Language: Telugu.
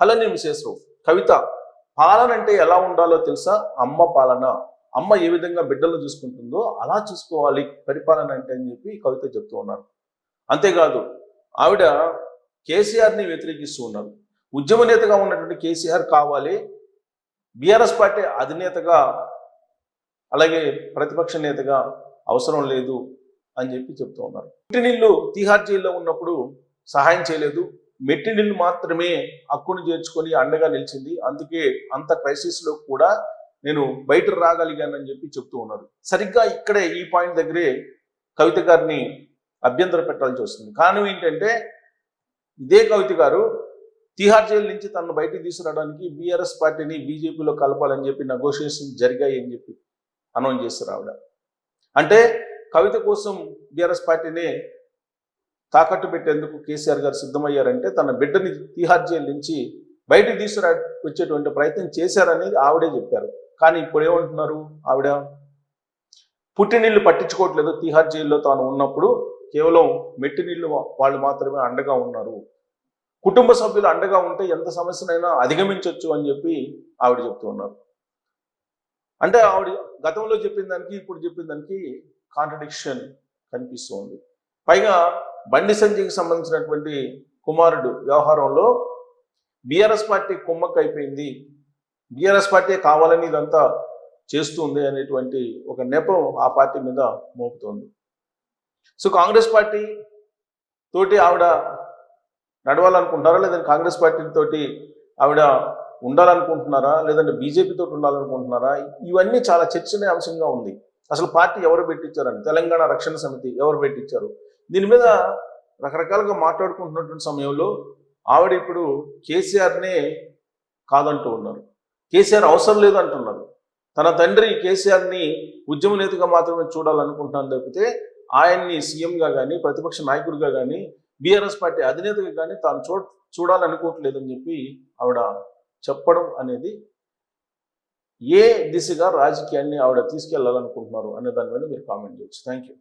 హలో నేను విశేషరావు. కవిత పాలన అంటే ఎలా ఉండాలో తెలుసా? అమ్మ పాలన. అమ్మ ఏ విధంగా బిడ్డలను చూసుకుంటుందో అలా చూసుకోవాలి పరిపాలన అంటే అని చెప్పి కవిత చెప్తూ ఉన్నారు. అంతేకాదు ఆవిడ కేసీఆర్ని వ్యతిరేకిస్తూ ఉన్నారు. ఉద్యమ నేతగా ఉన్నటువంటి కేసీఆర్ కావాలి, బీఆర్ఎస్ పార్టీ అధినేతగా అలాగే ప్రతిపక్ష నేతగా అవసరం లేదు అని చెప్పి చెప్తూ ఉన్నారు. పుట్టినిల్లు తీహార్ జైల్లో ఉన్నప్పుడు సహాయం చేయలేదు, మెట్టినిల్లు మాత్రమే హక్కును చేర్చుకొని అండగా నిలిచింది, అందుకే అంత క్రైసిస్లో కూడా నేను బయట రాగలిగానని చెప్పి చెప్తూ ఉన్నారు. సరిగ్గా ఇక్కడే ఈ పాయింట్ దగ్గరే కవిత గారిని అభ్యంతర పెట్టాల్సి వస్తుంది. కారణం ఏంటంటే ఇదే కవిత గారు తిహార్ జైలు నుంచి తనను బయటికి తీసుకురావడానికి బీఆర్ఎస్ పార్టీని బీజేపీలో కలపాలని చెప్పి నెగోషియేషన్ జరిగాయి అని చెప్పి అనౌన్స్ చేస్తారు ఆవిడ. అంటే కవిత కోసం బీఆర్ఎస్ పార్టీనే తాకట్టు పెట్టేందుకు కేసీఆర్ గారు సిద్ధమయ్యారంటే తన బిడ్డని తిహార్ జైలు నుంచి బయటికి తీసుకురా వచ్చేటువంటి ప్రయత్నం చేశారనేది ఆవిడే చెప్పారు. కానీ ఇప్పుడు ఏమంటున్నారు ఆవిడ? పుట్టినీళ్ళు పట్టించుకోవట్లేదు, తిహార్ జైల్లో తాను ఉన్నప్పుడు కేవలం మెట్టినీళ్ళు వాళ్ళు మాత్రమే అండగా ఉన్నారు, కుటుంబ సభ్యులు అండగా ఉంటే ఎంత సమస్యనైనా అధిగమించవచ్చు అని చెప్పి ఆవిడ చెప్తూ ఉన్నారు. అంటే ఆవిడ గతంలో చెప్పిన దానికి ఇప్పుడు చెప్పిన దానికి కాంట్రడిక్షన్ కనిపిస్తూ ఉంది. పైగా బండి సంజయ్కి సంబంధించినటువంటి కుమారుడు వ్యవహారంలో బీఆర్ఎస్ పార్టీ కుమ్మక్క అయిపోయింది, బీఆర్ఎస్ పార్టీ కావాలని ఇదంతా చేస్తుంది అనేటువంటి ఒక నెపం ఆ పార్టీ మీద మోపుతోంది. సో కాంగ్రెస్ పార్టీ తోటి ఆవిడ నడవాలనుకుంటున్నారా, లేదంటే కాంగ్రెస్ పార్టీ తోటి ఆవిడ ఉండాలనుకుంటున్నారా, లేదంటే బీజేపీ తోటి ఉండాలనుకుంటున్నారా? ఇవన్నీ చాలా చర్చనీయాంశంగా ఉంది. అసలు పార్టీ ఎవరు పెట్టించారని, తెలంగాణ రక్షణ సమితి ఎవరు పెట్టించారు, దీని మీద రకరకాలుగా మాట్లాడుకుంటున్నటువంటి సమయంలో ఆవిడ ఇప్పుడు కేసీఆర్నే కాదంటూ ఉన్నారు, కేసీఆర్ అవసరం లేదు అంటున్నారు. తన తండ్రి కేసీఆర్ని ఉద్యమ నేతగా మాత్రమే చూడాలనుకుంటున్నాను తప్పితే ఆయన్ని సీఎంగా కానీ ప్రతిపక్ష నాయకుడిగా కానీ బీఆర్ఎస్ పార్టీ అధినేతగా కానీ తాను చూడాలనుకోవట్లేదని చెప్పి ఆవిడ చెప్పడం అనేది ఏ దిశగా రాజకీయాన్ని ఆవిడ తీసుకెళ్లాలనుకుంటున్నారు అనే దాని మీద మీరు కామెంట్ చేయొచ్చు. Thank you.